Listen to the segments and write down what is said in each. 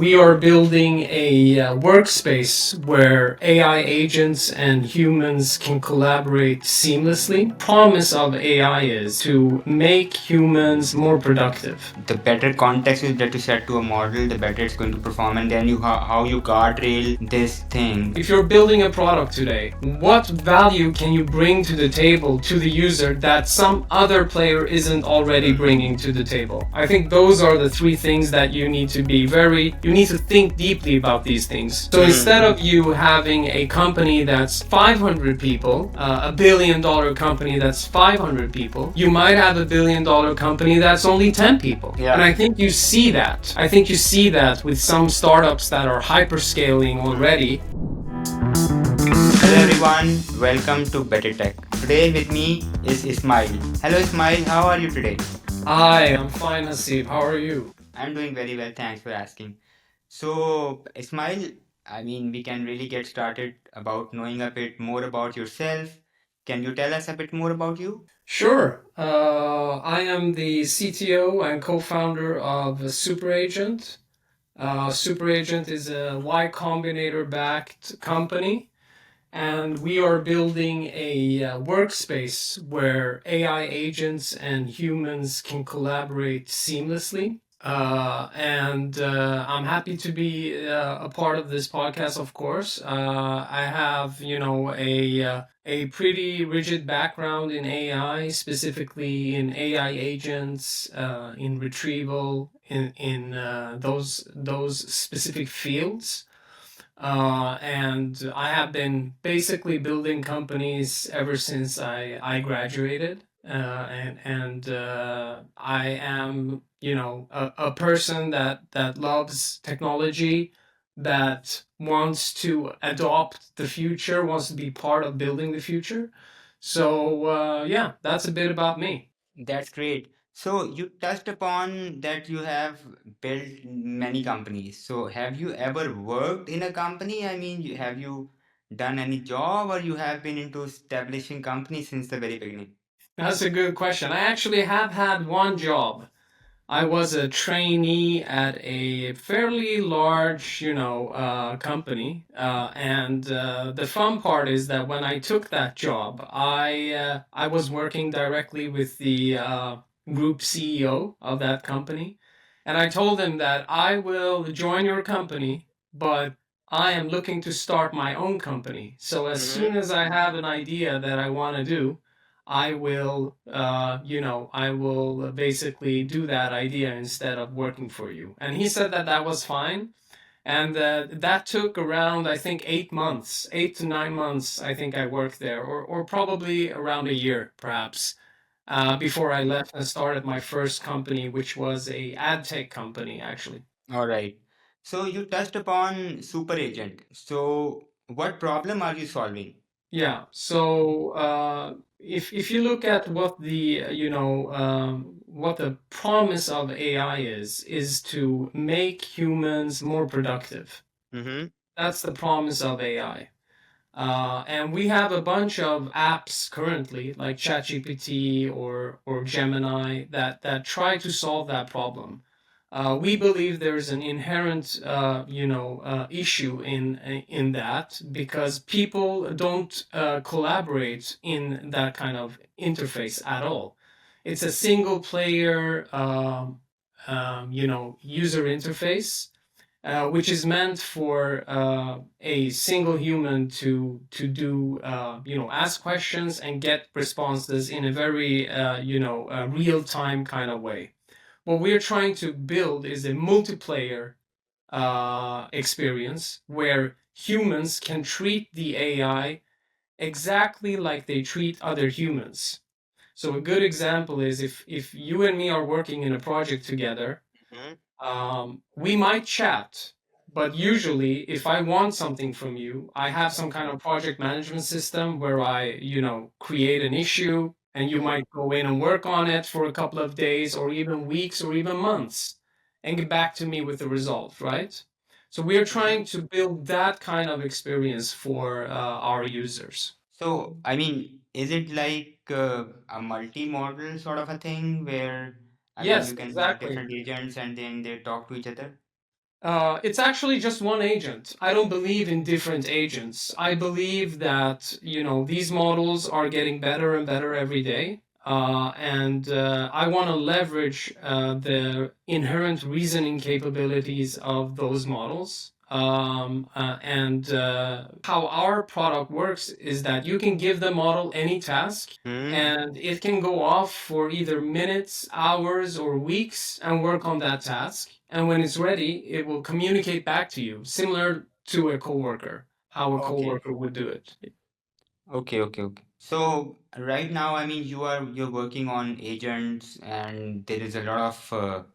we are building a workspace where AI agents and humans can collaborate seamlessly. Promise of AI is to make humans more productive. The better context is that you set to a model, the better it's going to perform, and then how you guardrail this thing. If you're building a product today, what value can you bring to the table to the user that some other player isn't already bringing to the table? I think those are the three things that you need to think deeply about these things. So instead of you having a company that's 500 people, a $1 billion company that's 500 people, you might have a $1 billion company that's only 10 people. Yeah. And I think you see that. I think you see that with some startups that are hyperscaling already. Hello everyone, welcome to BetterTech. Today with me is Ismail. Hello Ismail, how are you today? Hi, I'm fine, Haseeb. How are you? I'm doing very well, thanks for asking. So, Ismail, we can really get started about knowing a bit more about yourself. Can you tell us a bit more about you? Sure. I am the CTO and co-founder of Superagent. Superagent is a Y Combinator backed company, and we are building a workspace where AI agents and humans can collaborate seamlessly. And I'm happy to be a part of this podcast, of course. I have, a pretty rigid background in AI, specifically in AI agents, in retrieval, in those specific fields. And I have been basically building companies ever since I graduated. And I am, a person that loves technology, that wants to adopt the future, wants to be part of building the future. So yeah, that's a bit about me. That's great. So you touched upon that you have built many companies. So have you ever worked in a company? Have you done any job or you have been into establishing companies since the very beginning? That's a good question. I actually have had one job. I was a trainee at a fairly large, company. And the fun part is that when I took that job, I was working directly with the group CEO of that company, and I told him that I will join your company, but I am looking to start my own company. So as soon as I have an idea that I want to do, I will basically do that idea instead of working for you. And he said that that was fine. And that took around, I think, 8 months, 8 to 9 months. I think I worked there, or probably around a year, perhaps, before I left and started my first company, which was a ad tech company, actually. All right. So you touched upon Superagent. So what problem are you solving? Yeah. So if you look at what the what the promise of AI is to make humans more productive. Mm-hmm. That's the promise of AI. And we have a bunch of apps currently, like ChatGPT or Gemini, that try to solve that problem. We believe there's an inherent, issue in that, because people don't collaborate in that kind of interface at all. It's a single player, user interface, which is meant for a single human to do, ask questions and get responses in a very, real time kind of way. What we're trying to build is a multiplayer experience where humans can treat the AI exactly like they treat other humans. So a good example is if you and me are working in a project together, we might chat, but usually if I want something from you, I have some kind of project management system where I, create an issue, and you might go in and work on it for a couple of days or even weeks or even months and get back to me with the result, right? So we are trying to build that kind of experience for our users. So, is it like a multi-model sort of a thing where you Yes, can have exactly. different agents and then they talk to each other? It's actually just one agent. I don't believe in different agents. I believe that, these models are getting better and better every day. And I want to leverage the inherent reasoning capabilities of those models. And how our product works is that you can give the model any task, Hmm. and it can go off for either minutes, hours, or weeks and work on that task. And when it's ready, it will communicate back to you, similar to a coworker, how a Okay. coworker would do it. Okay, okay, okay. So right now, I mean, you're working on agents, and there is a lot of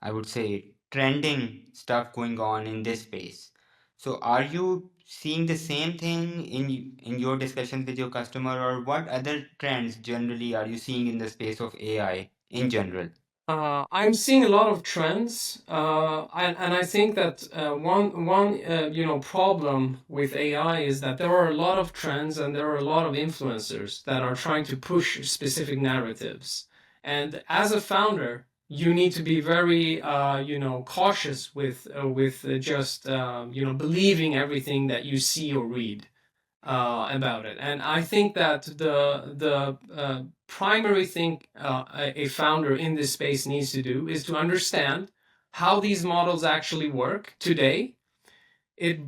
I would say trending stuff going on in this space. So are you seeing the same thing in your discussions with your customer, or what other trends generally are you seeing in the space of AI in general? I'm seeing a lot of trends, and I think that one problem with AI is that there are a lot of trends and there are a lot of influencers that are trying to push specific narratives. And as a founder, you need to be very cautious with just believing everything that you see or read about it. And I think that the primary thing a founder in this space needs to do is to understand how these models actually work today,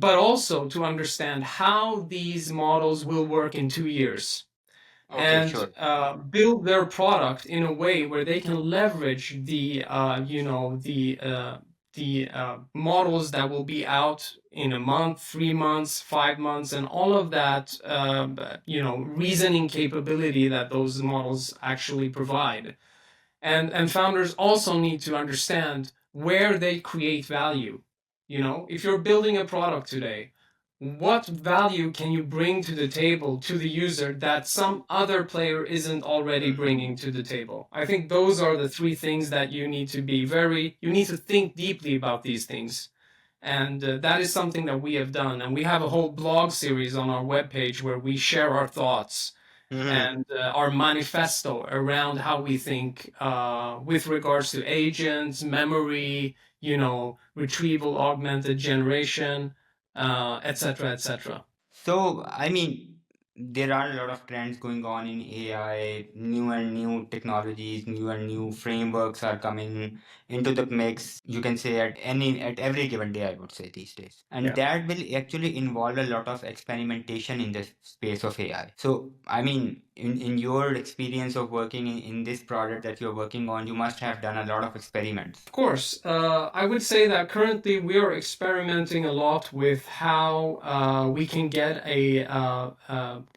but also to understand how these models will work in 2 years, Okay, and sure. build their product in a way where they can leverage the models that will be out in a month, 3 months, 5 months, and all of that reasoning capability that those models actually provide. And founders also need to understand where they create value. If you're building a product today, what value can you bring to the table to the user that some other player isn't already bringing to the table? I think those are the three things that you need to think deeply about these things. And that is something that we have done. And we have a whole blog series on our webpage where we share our thoughts Hmm. and our manifesto around how we think with regards to agents, memory, retrieval augmented generation, etc., etc. So, I mean, there are a lot of trends going on in AI, new and new technologies, new and new frameworks are coming into the mix. You can say at every given day, I would say these days. And Yeah. that will actually involve a lot of experimentation in the space of AI. So, I mean, in your experience of working in this product that you're working on, you must have done a lot of experiments. Of course, I would say that currently we are experimenting a lot with how we can get a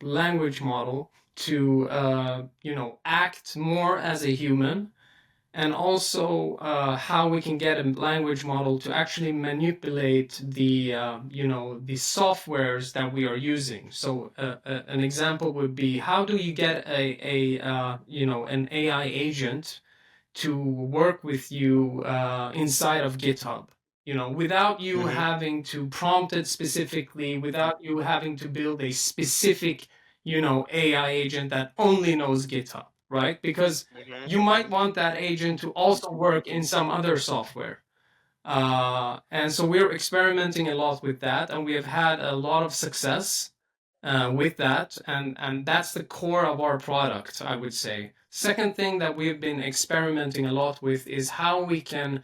language model to, act more as a human, and also how we can get a language model to actually manipulate the softwares that we are using. So an example would be, how do you get an AI agent to work with you inside of GitHub, without you Mm-hmm. having to prompt it specifically, without you having to build a specific, AI agent that only knows GitHub, right? Because Mm-hmm. you might want that agent to also work in some other software. And so we're experimenting a lot with that, and we have had a lot of success with that, and that's the core of our product, I would say. Second thing that we've been experimenting a lot with is how we can,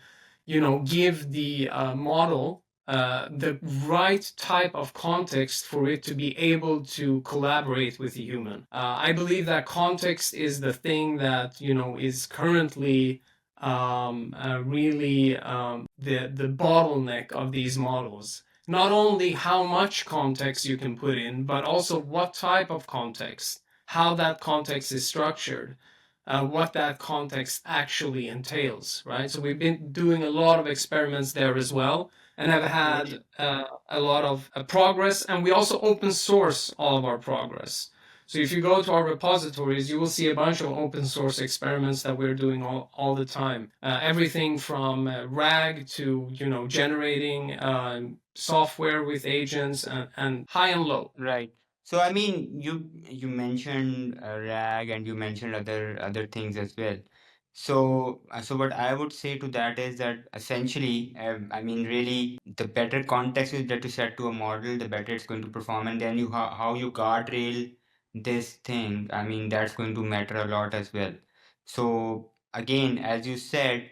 give the model the right type of context for it to be able to collaborate with the human. I believe that context is the thing that is currently really the bottleneck of these models. Not only how much context you can put in, but also what type of context, how that context is structured, what that context actually entails, right? So we've been doing a lot of experiments there as well, and have had a lot of progress, and we also open source all of our progress. So if you go to our repositories, you will see a bunch of open source experiments that we're doing all the time. Everything from RAG to generating software with agents, and high and low. Right. So I mean, you mentioned RAG and you mentioned other things as well. So what I would say to that is that essentially, I mean, really, the better context is that you set to a model, the better it's going to perform, and then how you guardrail this thing. I mean, that's going to matter a lot as well. So again, as you said,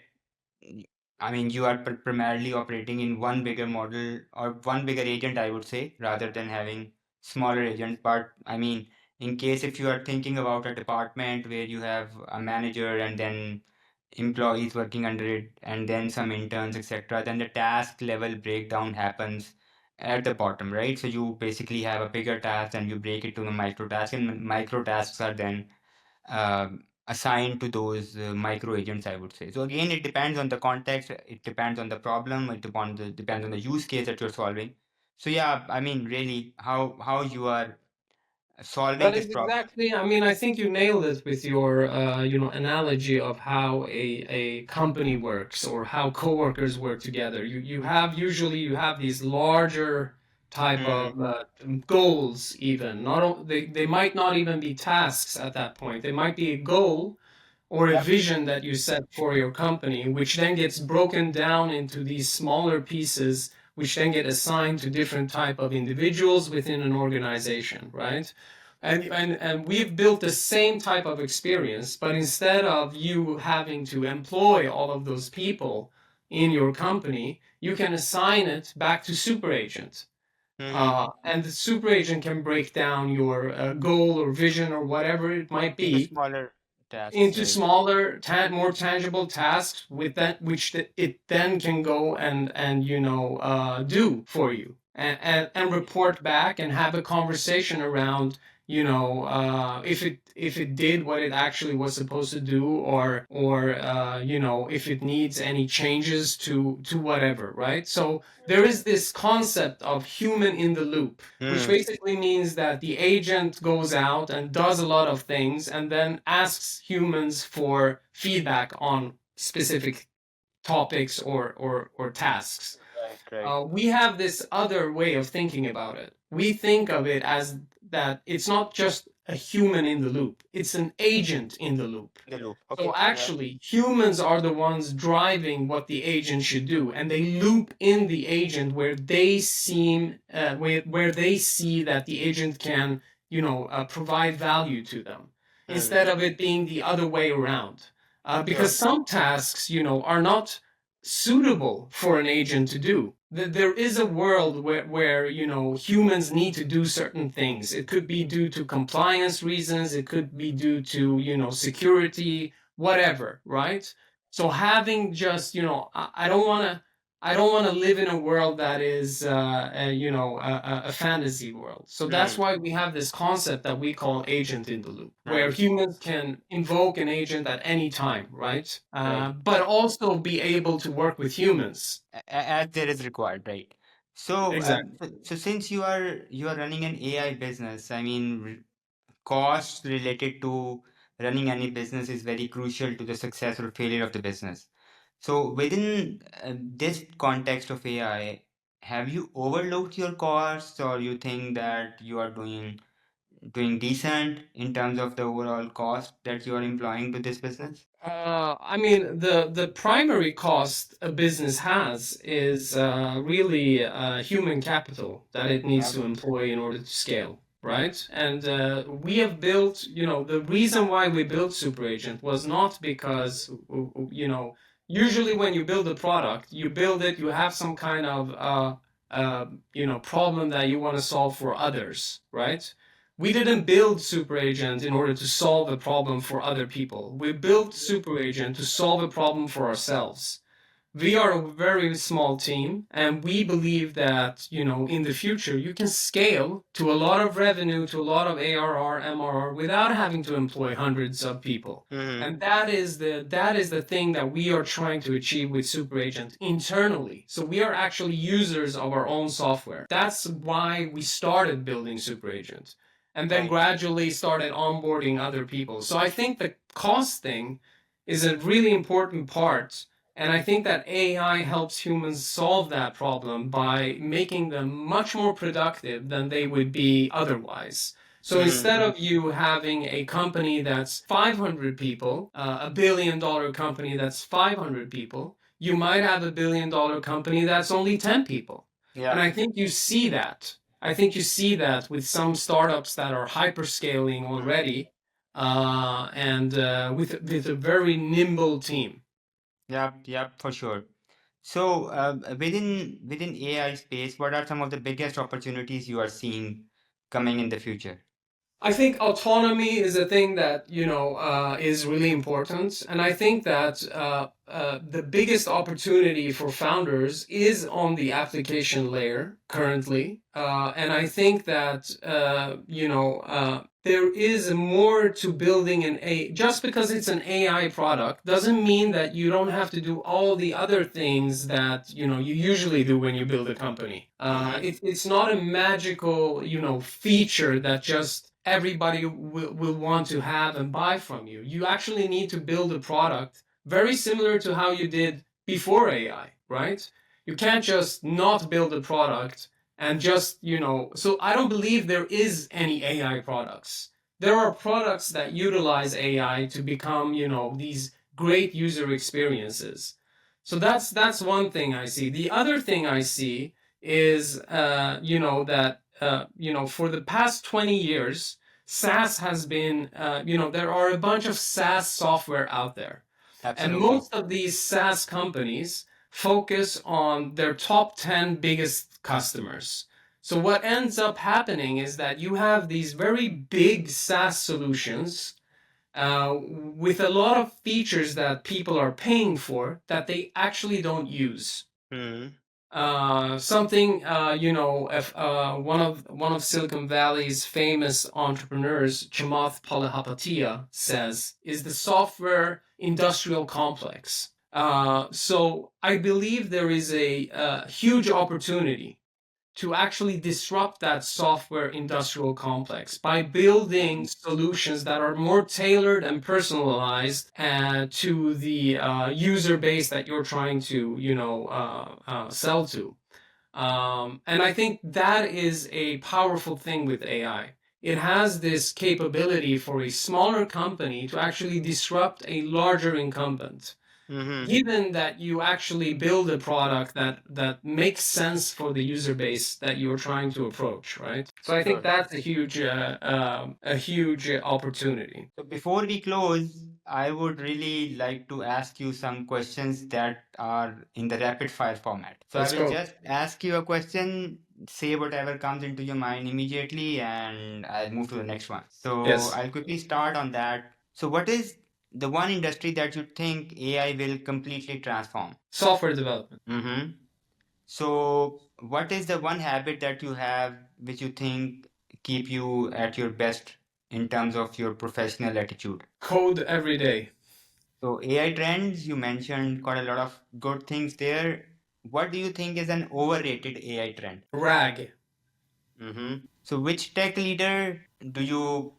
I mean, you are primarily operating in one bigger model or one bigger agent, I would say, rather than having smaller agents. But I mean, in case if you are thinking about a department where you have a manager and then employees working under it and then some interns, etc., then the task level breakdown happens at the bottom, right? So you basically have a bigger task and you break it to the micro tasks, and micro tasks are then assigned to those micro agents, I would say. So again, it depends on the context, it depends on the problem, depends on the use case that you're solving. So yeah, I mean, really, how you are solving That this is problem. exactly, I mean, I think you nailed it with your, analogy of how a company works or how coworkers work together. You have these larger type Hmm. of goals even. They might not even be tasks at that point. They might be a goal or a Yep. vision that you set for your company, which then gets broken down into these smaller pieces, which then get assigned to different type of individuals within an organization, right? And we've built the same type of experience, but instead of you having to employ all of those people in your company, you can assign it back to Superagent. Hmm. And the Superagent can break down your goal or vision or whatever it might Into be smaller tasks, into right? smaller, more tangible tasks with that, which it then can go and do for you and report back and have a conversation around if it did what it actually was supposed to do or if it needs any changes to whatever, right? So there is this concept of human in the loop, which Hmm. basically means that the agent goes out and does a lot of things and then asks humans for feedback on specific topics or tasks. Right, right. We have this other way of thinking about it. We think of it as that it's not just a human in the loop, it's an agent in the loop. The loop. So Okay. Yeah. actually, humans are the ones driving what the agent should do, and they loop in the agent where where they see that the agent can, provide value to them, Hmm. instead of it being the other way around. Sure. Because some tasks, are not suitable for an agent to do. There is a world where humans need to do certain things. It could be due to compliance reasons. It could be due to security, whatever, right? So having just I don't want to live in a world that is a fantasy world. So that's Hmm. why we have this concept that we call agent in the loop, where Right. humans can invoke an agent at any time, right? Right. But also be able to work with humans. As there is required, right? So, Exactly. so since you are running an AI business, I mean, costs related to running any business is very crucial to the success or failure of the business. So, within this context of AI, have you overlooked your costs, or you think that you are doing decent in terms of the overall cost that you are employing to this business? I mean, the primary cost a business has is really human capital that it needs to Okay. employ in order to scale, right? And we have built, the reason why we built Superagent was not because, usually when you build a product, you build it, you have some kind of, problem that you want to solve for others, right? We didn't build Superagent in order to solve a problem for other people. We built Superagent to solve a problem for ourselves. We are a very small team, and we believe that, in the future, you can scale to a lot of revenue, to a lot of ARR, MRR without having to employ hundreds of people. Hmm. And that is the thing that we are trying to achieve with Superagent internally. So we are actually users of our own software. That's why we started building Superagent and then Right. gradually started onboarding other people. So I think the cost thing is a really important part, and I think that AI helps humans solve that problem by making them much more productive than they would be otherwise. So instead of you having a company that's 500 people, a $1 billion company that's 500 people, you might have a $1 billion company that's only 10 people. And I think you see that. I think you see that with some startups that are hyperscaling already, and with a very nimble team. Yep, for sure. So, within AI space, what are some of the biggest opportunities you are seeing coming in the future? I think autonomy is a thing that is really important, and I think that the biggest opportunity for founders is on the application layer currently, and I think that there is more to building an A. Just because it's an AI product doesn't mean that you don't have to do all the other things that you usually do when you build a company. It's not a magical feature that just everybody will want to have and buy from you. You actually need to build a product very similar to how you did before AI, right? You can't just not build a product and so I don't believe there is any AI products. There are products that utilize AI to become, these great user experiences. So that's one thing I see. The other thing I see is, that for the past 20 years, SaaS has been, there are a bunch of SaaS software out there. And most of these SaaS companies focus on their top 10 biggest customers. So what ends up happening is that you have these very big SaaS solutions with a lot of features that people are paying for that they actually don't use. Something if, one of Silicon Valley's famous entrepreneurs, Chamath Palihapitiya, says is the software industrial complex. So I believe there is a huge opportunity to actually disrupt that software industrial complex by building solutions that are more tailored and personalized to the user base that you're trying to, sell to. And I think that is a powerful thing with AI. It has this capability for a smaller company to actually disrupt a larger incumbent, given that you actually build a product that makes sense for the user base that you're trying to approach, right? So I think that's a huge opportunity. So before we close, I would really like to ask you some questions that are in the rapid fire format. So Let's I will go. just ask you a question, say whatever comes into your mind immediately, and I'll move to the next one. So Yes. I'll quickly start on that. So what is the one industry that you think AI will completely transform? Software development. Mm-hmm. So what is the one habit that you have which you think keep you at your best in terms of your professional attitude? Code every day. So AI trends, you mentioned quite a lot of good things there. What do you think is an overrated AI trend? RAG. So which tech leader do you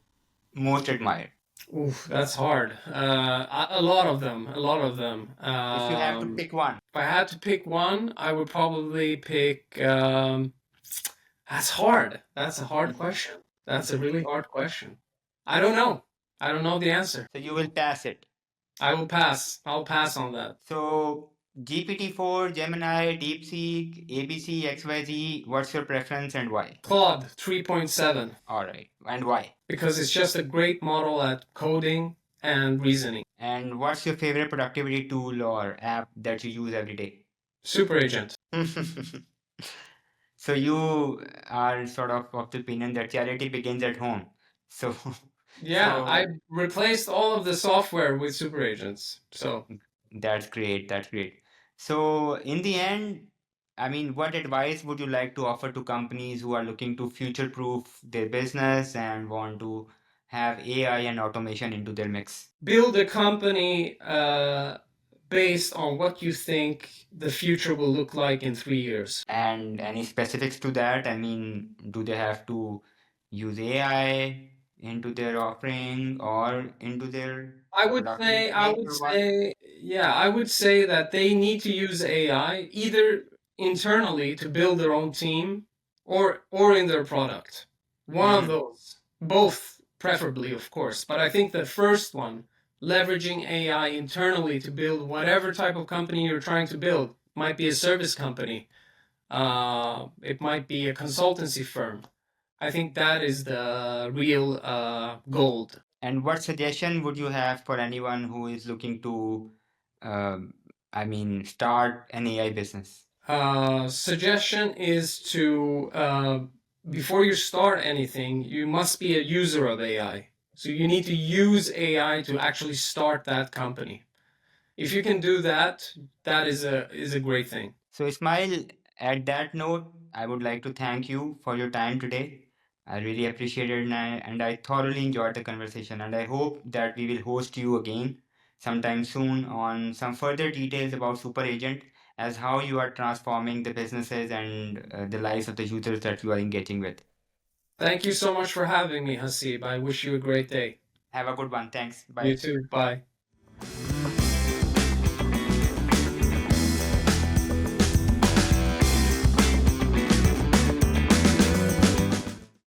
most admire? Oof, that's hard. A lot of them. A lot of them. If you have to pick one. If I had to pick one, I would probably pick. That's hard. That's a hard question. That's a really hard question. I don't know. I don't know the answer. So you will pass it. I will pass. I'll pass on that. So GPT-4, Gemini, DeepSeek, ABC, XYZ, what's your preference and why? Claude 3.7. All right. And why? Because it's just a great model at coding and reasoning. And what's your favorite productivity tool or app that you use every day? Superagent. So you are sort of the opinion that charity begins at home. So Yeah, so I replaced all of the software with Superagents. So that's great. That's great. So in the end, I mean, what advice would you like to offer to companies who are looking to future-proof their business and want to have AI and automation into their mix? build a company based on what you think the future will look like in 3 years. And any specifics to that? I mean, do they have to use AI into their offering or into their I would productivity say, I mix would or what? say, yeah, I would say that they need to use AI either internally to build their own team or in their product. One of those. Both, preferably, of course. But I think the first one, leveraging AI internally to build whatever type of company you're trying to build, might be a service company, it might be a consultancy firm. I think that is the real gold. And what suggestion would you have for anyone who is looking to, start an AI business? Suggestion is to, before you start anything, you must be a user of AI. So you need to use AI to actually start that company. If you can do that, that is a great thing. So, Ismail, at that note, I would like to thank you for your time today. I really appreciate it, and I thoroughly enjoyed the conversation. And I hope that we will host you again sometime soon on some further details about Superagent, as how you are transforming the businesses and the lives of the users that you are engaging with. Thank you so much for having me, Haseeb. I wish you a great day. Have a good one. Thanks. You Bye. too. Bye.